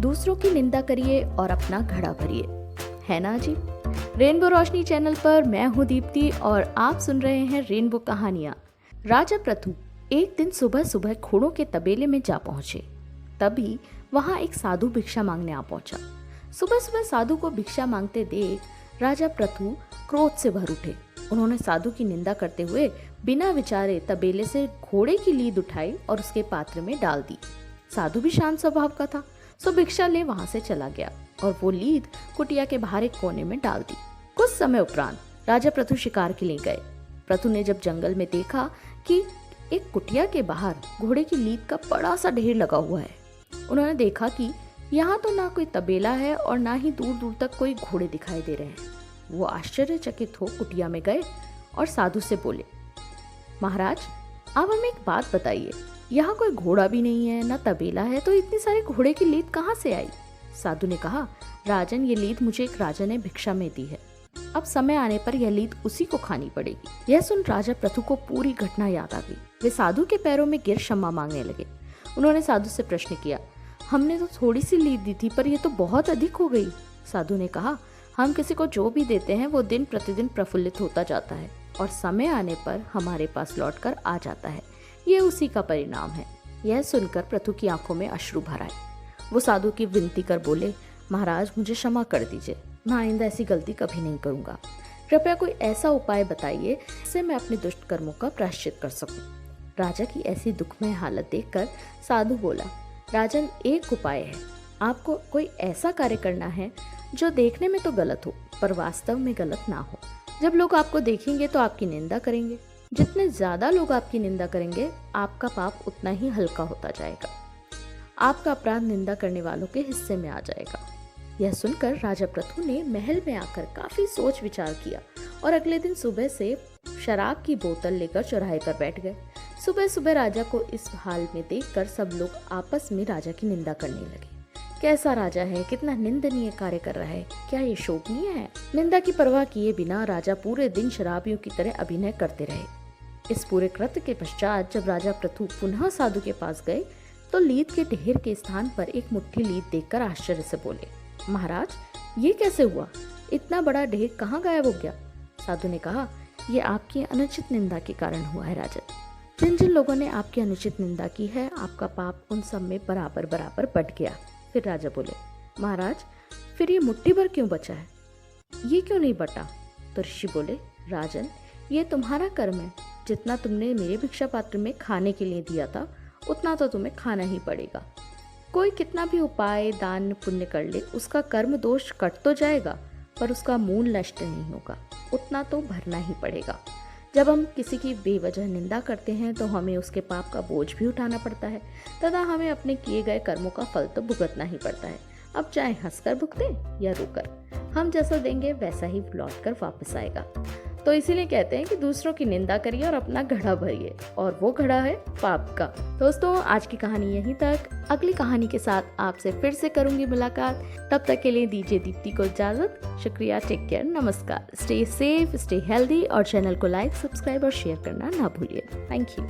दूसरों की निंदा करिए और अपना घड़ा भरिए। है ना अजीब? रेनबो रोशनी चैनल पर मैं हूँ दीप्ति और आप सुन रहे हैं रेनबो कहानियाँ। राजा प्रथु एक दिन सुबह सुबह घोड़ों के तबेले में जा पहुंचे। तभी वहां एक साधु भिक्षा मांगने आ पहुंचा। सुबह सुबह साधु को भिक्षा मांगते देख राजा प्रथु क्रोध से भर उठे। उन्होंने साधु की निंदा करते हुए बिना विचारे तबेले से घोड़े की लीद उठाई और उसके पात्र में डाल दी। साधु भी शांत स्वभाव का था, सो भिक्षा ले वहां से चला गया और वो लीद कुटिया के बाहर एक कोने में डाल दी। कुछ समय उपरांत राजा प्रथु शिकार के लिए गए। प्रथु ने जब जंगल में देखा कि एक कुटिया के बाहर घोड़े की लीद का बड़ा सा ढेर लगा हुआ है, उन्होंने देखा कि यहाँ तो ना कोई तबेला है और ना ही दूर दूर तक कोई घोड़े दिखाई दे रहे हैं। वो आश्चर्यचकित हो कुटिया में गए और साधु से बोले, महाराज आप हमें एक बात बताइए, यहाँ कोई घोड़ा भी नहीं है ना तबेला है, तो इतनी सारी घोड़े की लीद कहाँ से आई? साधु ने कहा, राजन ये लीद मुझे एक राजा ने भिक्षा में दी है, अब समय आने पर यह लीद उसी को खानी पड़ेगी। यह सुन राजा प्रथु को पूरी घटना याद आ गई। वे साधु के पैरों में गिर क्षमा मांगने लगे। उन्होंने साधु से प्रश्न किया, हमने तो थोड़ी सी लीद दी थी पर यह तो बहुत अधिक हो गई। साधु ने कहा, हम किसी को जो भी देते हैं वो दिन प्रतिदिन प्रफुल्लित होता जाता है और समय आने पर हमारे पास लौटकर आ जाता है, ये उसी का परिणाम है। यह सुनकर प्रथु की आंखों में अश्रु भर आए। वो साधु की विनती कर बोले, महाराज मुझे क्षमा कर दीजिए, मैं आइंदा ऐसी गलती कभी नहीं करूंगा। कृपया कोई ऐसा उपाय बताइए जिससे मैं अपने दुष्ट कर्मों का प्रायश्चित कर सकूं। राजा की ऐसी दुखमय हालत देखकर साधु बोला, राजन एक उपाय है, आपको कोई ऐसा कार्य करना है जो देखने में तो गलत हो पर वास्तव में गलत ना हो। जब लोग आपको देखेंगे तो आपकी निंदा करेंगे। जितने ज्यादा लोग आपकी निंदा करेंगे आपका पाप उतना ही हल्का होता जाएगा। आपका अपराध निंदा करने वालों के हिस्से में आ जाएगा। यह सुनकर राजा प्रथु ने महल में आकर काफी सोच विचार किया और अगले दिन सुबह से शराब की बोतल लेकर चौराहे पर बैठ गए। सुबह सुबह राजा को इस हाल में देखकर सब लोग आपस में राजा की निंदा करने लगे। कैसा राजा है, कितना निंदनीय कार्य कर रहा है, क्या ये शोभनीय है? निंदा की परवाह किए बिना राजा पूरे दिन शराबियों की तरह अभिनय करते रहे। इस पूरे कृत्य के पश्चात जब राजा प्रथु पुनः साधु के पास गए तो लीद के ढेर के स्थान पर एक मुट्ठी लीद देखकर आश्चर्य से बोले, महाराज ये कैसे हुआ? इतना बड़ा ढेर कहाँ गायब हो गया? साधु ने कहा, ये आपकी अनुचित निंदा के कारण हुआ है राजन। जिन जिन लोगों ने आपकी अनुचित निंदा की है आपका पाप उन सब में बराबर बराबर बट गया। फिर राजा बोले, महाराज फिर ये मुट्ठी भर क्यों बचा है, ये क्यों नहीं बटा? तो ऋषि बोले, राजन ये तुम्हारा कर्म है, जितना तुमने मेरे भिक्षा पात्र में खाने के लिए दिया था उतना तो तुम्हें खाना ही पड़ेगा। कोई कितना भी उपाय दान पुण्य कर ले उसका कर्म दोष कट तो जाएगा पर उसका मूल नष्ट नहीं होगा, उतना तो भरना ही पड़ेगा। जब हम किसी की बेवजह निंदा करते हैं तो हमें उसके पाप का बोझ भी उठाना पड़ता है तथा हमें अपने किए गए कर्मों का फल तो भुगतना ही पड़ता है। अब चाहे हंसकर भुगते या रोकर, हम जैसा देंगे वैसा ही लौट कर वापस आएगा। तो इसीलिए कहते हैं कि दूसरों की निंदा करिए और अपना घड़ा भरिए, और वो घड़ा है पाप का। दोस्तों आज की कहानी यहीं तक। अगली कहानी के साथ आपसे फिर से करूंगी मुलाकात। तब तक के लिए दीजिए दीप्ति को इजाजत। शुक्रिया, टेक केयर, नमस्कार, स्टे सेफ, स्टे हेल्दी और चैनल को लाइक, सब्सक्राइब और शेयर करना ना भूलिए। Thank you.